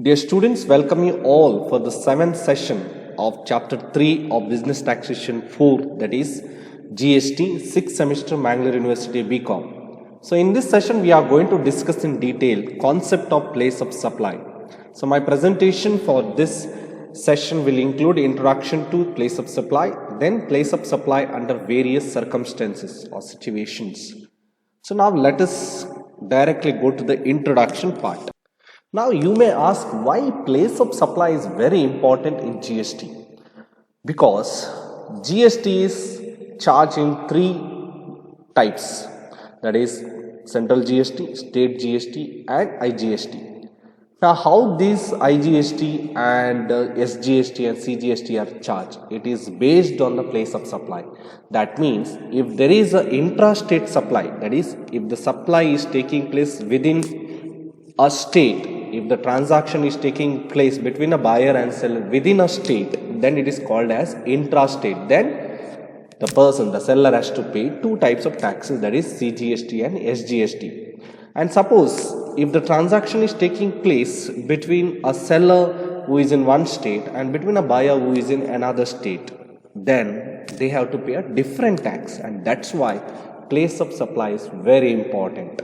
Dear students, welcome you all for the seventh session of Chapter 3 of Business Taxation 4, that is GST, 6th semester Mangalore University BCom. So in this session, we are going to discuss in detail concept of place of supply. So my presentation for this session will include introduction to place of supply, then place of supply under various circumstances or situations. So now let us directly go to the introduction part. Now you may ask why place of supply is very important in GST. Because GST is charged in three types, that is central GST, state GST and IGST. Now how these IGST and SGST and CGST are charged? It is based on the place of supply. That means if there is an intrastate supply, that is if the supply is taking place within a state, if the transaction is taking place between a buyer and seller within a state, then it is called as intrastate. Then the seller has to pay two types of taxes, that is CGST and SGST. And suppose if the transaction is taking place between a seller who is in one state and between a buyer who is in another state, then they have to pay a different tax, and that's why place of supply is very important.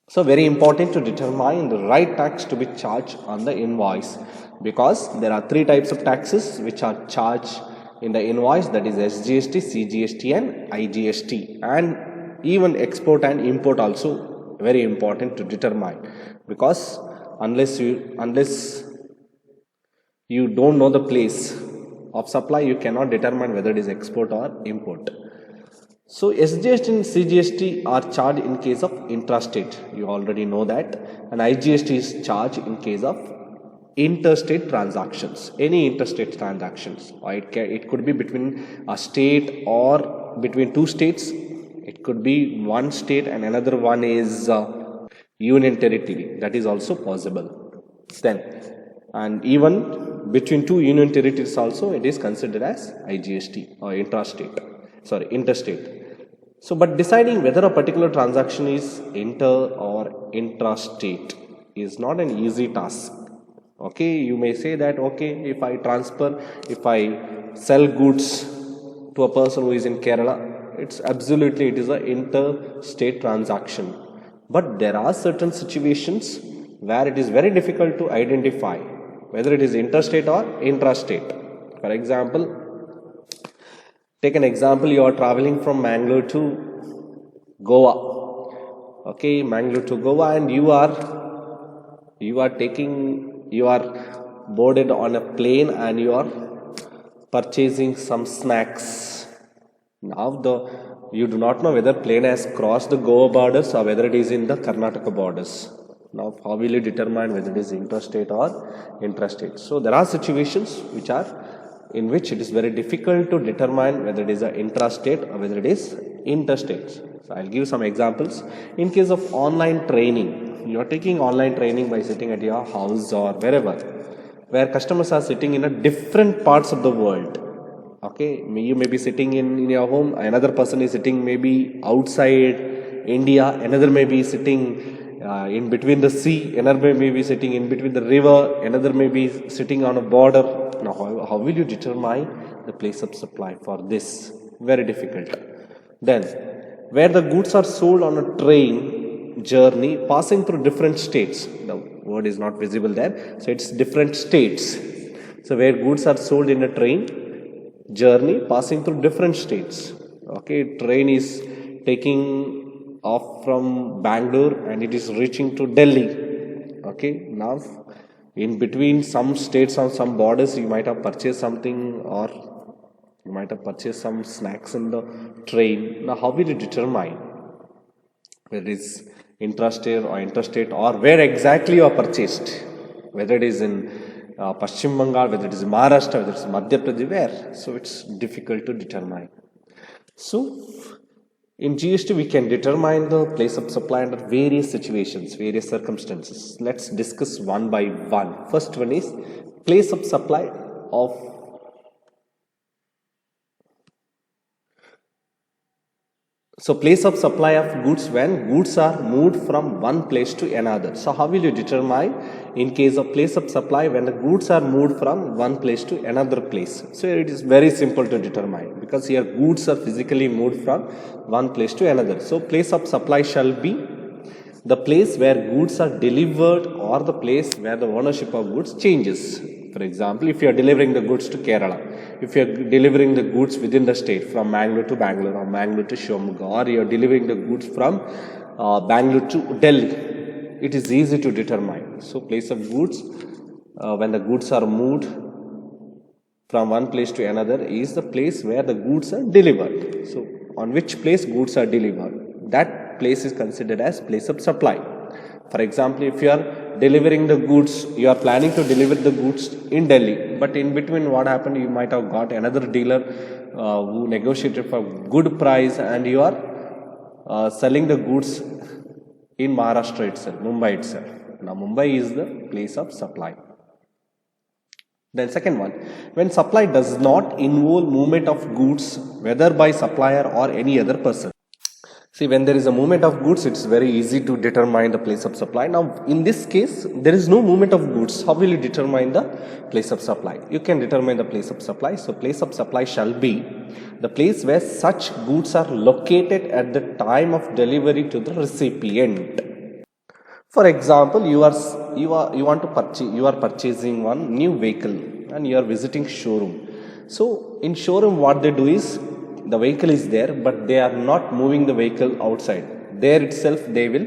So very important to determine the right tax to be charged on the invoice, because there are three types of taxes which are charged in the invoice, that is SGST, CGST and IGST, and even export and import also very important to determine, because unless you don't know the place of supply, you cannot determine whether it is export or import. So SGST and CGST are charged in case of intrastate, you already know that, and IGST is charged in case of interstate transactions, any interstate transactions, or it could be between a state or between two states, it could be one state and another one is union territory, that is also possible. Then, and even between two union territories also it is considered as IGST or interstate. So, but deciding whether a particular transaction is inter or intrastate is not an easy task. Okay, you may say that, okay, if I sell goods to a person who is in Kerala, it is a interstate transaction. But there are certain situations where it is very difficult to identify whether it is interstate or intrastate. For example, take an example, you are traveling from Mangalore to Goa. Okay, Mangalore to Goa, and you are boarded on a plane and you are purchasing some snacks. Now you do not know whether plane has crossed the Goa borders or whether it is in the Karnataka borders. Now how will you determine whether it is interstate or intrastate? So there are situations in which it is very difficult to determine whether it is an intrastate or whether it is interstate. So I'll give some examples. In case of online training, you are taking online training by sitting at your house or wherever, where customers are sitting in a different parts of the world. Okay, you may be sitting in your home, another person is sitting maybe outside India, another may be sitting in between the sea, another may be sitting in between the river, another may be sitting on a border. Now how will you determine the place of supply for this? Very difficult. Then, where the goods are sold on a train journey passing through different states, the word is not visible there, so it's different states. So where goods are sold in a train journey passing through different states. Okay, train is taking off from Bangalore and it is reaching to Delhi. Okay, now in between some states or some borders, you might have purchased something, or you might have purchased some snacks in the train. Now how will you determine whether it is intrastate or interstate, or where exactly you are purchased, whether it is in Paschim Bengal, whether it is Maharashtra, whether it is Madhya Pradesh, where? So it's difficult to determine. So in GST, we can determine the place of supply under various situations, various circumstances. Let's discuss one by one. First one is place of supply of So place of supply of goods when goods are moved from one place to another. So how will you determine in case of place of supply when the goods are moved from one place to another place? So it is very simple to determine because here goods are physically moved from one place to another. So place of supply shall be the place where goods are delivered or the place where the ownership of goods changes. For example, if you are delivering the goods to Kerala, if you are delivering the goods within the state from Bangalore to Bangalore or Bangalore to Shimoga, or you are delivering the goods from Bangalore to Delhi, it is easy to determine. So place of goods when the goods are moved from one place to another is the place where the goods are delivered. So on which place goods are delivered, that place is considered as place of supply. For example, if you are delivering the goods, you are planning to deliver the goods in Delhi, but in between what happened, you might have got another dealer who negotiated for good price and you are selling the goods in Maharashtra itself, Mumbai itself. Now Mumbai is the place of supply. Then second one, when supply does not involve movement of goods whether by supplier or any other person. See, when there is a movement of goods, it's very easy to determine the place of supply. Now, in this case, there is no movement of goods. How will you determine the place of supply? You can determine the place of supply. So, place of supply shall be the place where such goods are located at the time of delivery to the recipient. For example, you are purchasing one new vehicle and you are visiting showroom. So, in showroom, what they do is the vehicle is there, but they are not moving the vehicle outside. There itself, they will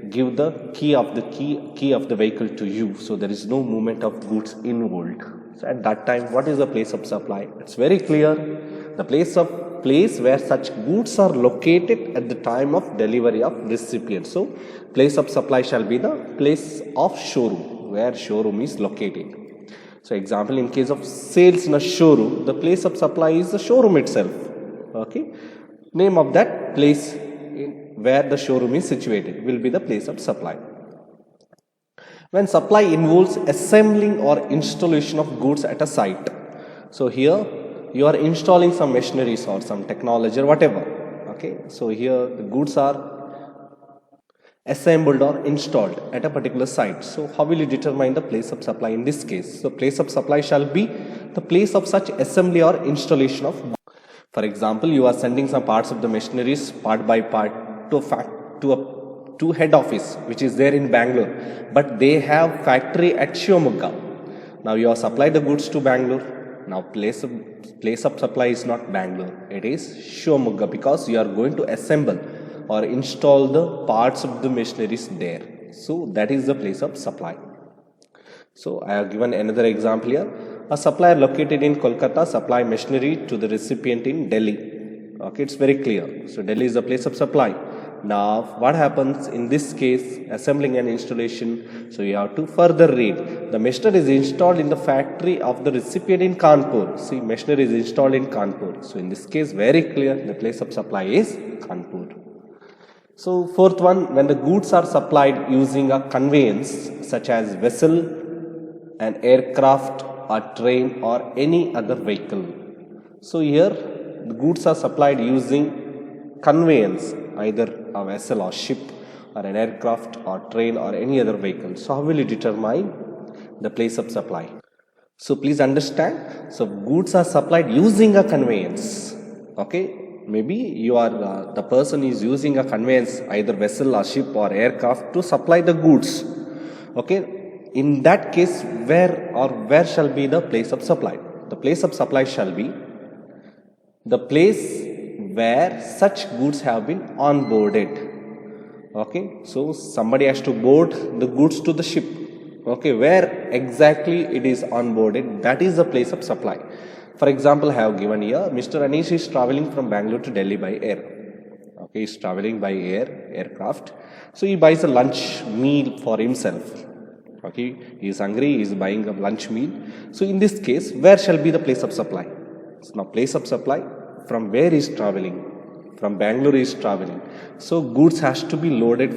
give the key of the vehicle to you. So there is no movement of goods involved. So at that time, what is the place of supply? It's very clear. The place where such goods are located at the time of delivery of recipient. So place of supply shall be the place of showroom, where showroom is located. So example, in case of sales in a showroom, the place of supply is the showroom itself. Okay, name of that place where the showroom is situated will be the place of supply. When supply involves assembling or installation of goods at a site, so here you are installing some machineries or some technology or whatever. Okay, so here the goods are assembled or installed at a particular site. So how will you determine the place of supply in this case? So place of supply shall be the place of such assembly or installation of goods. For example, you are sending some parts of the machineries part by part to head office which is there in Bangalore, but they have factory at Shimoga. Now you have supplied the goods to Bangalore. Now place of supply is not Bangalore, it is Shimoga, because you are going to assemble or install the parts of the machineries there. So that is the place of supply. So I have given another example here. A supplier located in Kolkata supply machinery to the recipient in Delhi. Okay, it's very clear. So Delhi is the place of supply. Now what happens in this case, assembling and installation? So you have to further read. The machinery is installed in the factory of the recipient in Kanpur. See, machinery is installed in Kanpur. So in this case, very clear, the place of supply is Kanpur. So fourth one, when the goods are supplied using a conveyance such as vessel, an aircraft, a train or any other vehicle. So here the goods are supplied using conveyance, either a vessel or ship or an aircraft or train or any other vehicle. So how will you determine the place of supply? So please understand, so goods are supplied using a conveyance. Okay, maybe you are the person is using a conveyance, either vessel or ship or aircraft, to supply the goods. Okay, in that case, where shall be the place of supply? The place of supply shall be the place where such goods have been onboarded. Okay, so somebody has to board the goods to the ship. Okay, where exactly it is onboarded, that is the place of supply. For example, I have given here, Mr. Anish is traveling from Bangalore to Delhi by air. Okay, he is traveling by aircraft. So he buys a lunch meal for himself. Okay, he is hungry, he is buying a lunch meal. So in this case, where shall be the place of supply? So now place of supply, from where he is traveling? From Bangalore he is traveling. So goods has to be loaded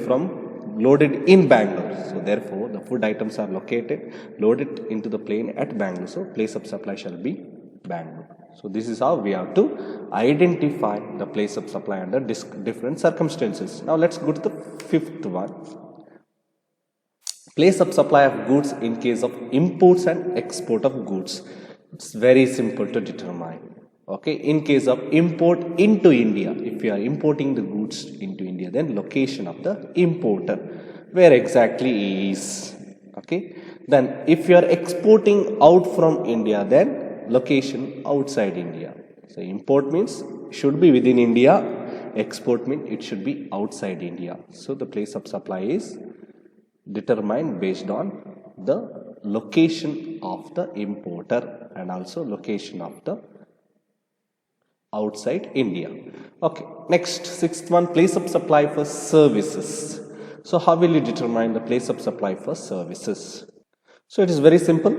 in Bangalore. So therefore, the food items are loaded into the plane at Bangalore. So place of supply shall be Bangalore. So this is how we have to identify the place of supply under different circumstances. Now let's go to the fifth one. Place of supply of goods in case of imports and export of goods. It's very simple to determine. Okay, in case of import into India, if you are importing the goods into India, then location of the importer, where exactly is. Okay, then if you are exporting out from India, then location outside India. So import means should be within India, export means it should be outside India. So the place of supply is determined based on the location of the importer and also location of the outside India. Okay, next, sixth one, place of supply for services. So how will you determine the place of supply for services? So it is very simple.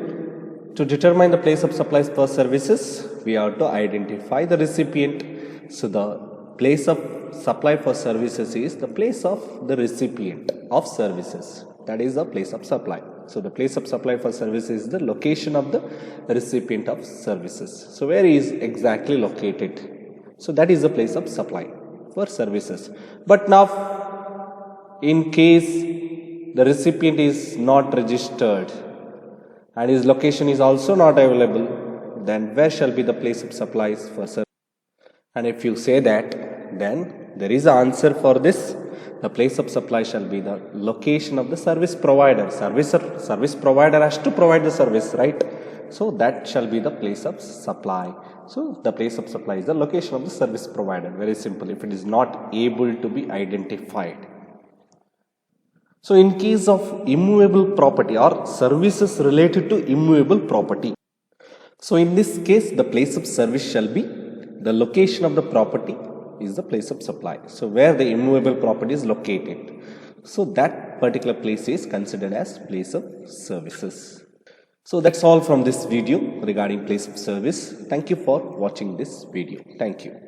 To determine the place of supplies for services, we have to identify the recipient. So the place of supply for services is the place of the recipient of services. That is the place of supply. So the place of supply for services is the location of the recipient of services. So where is exactly located? So that is the place of supply for services. But now, in case the recipient is not registered and his location is also not available, then where shall be the place of supplies for service? And if you say that, then there is an answer for this. The place of supply shall be the location of the service provider. Service provider has to provide the service, right? So that shall be the place of supply. So the place of supply is the location of the service provider. Very simple. If it is not able to be identified. So in case of immovable property or services related to immovable property. So in this case, the place of service shall be the location of the property is the place of supply. So where the immovable property is located. So that particular place is considered as place of services. So that's all from this video regarding place of service. Thank you for watching this video. Thank you.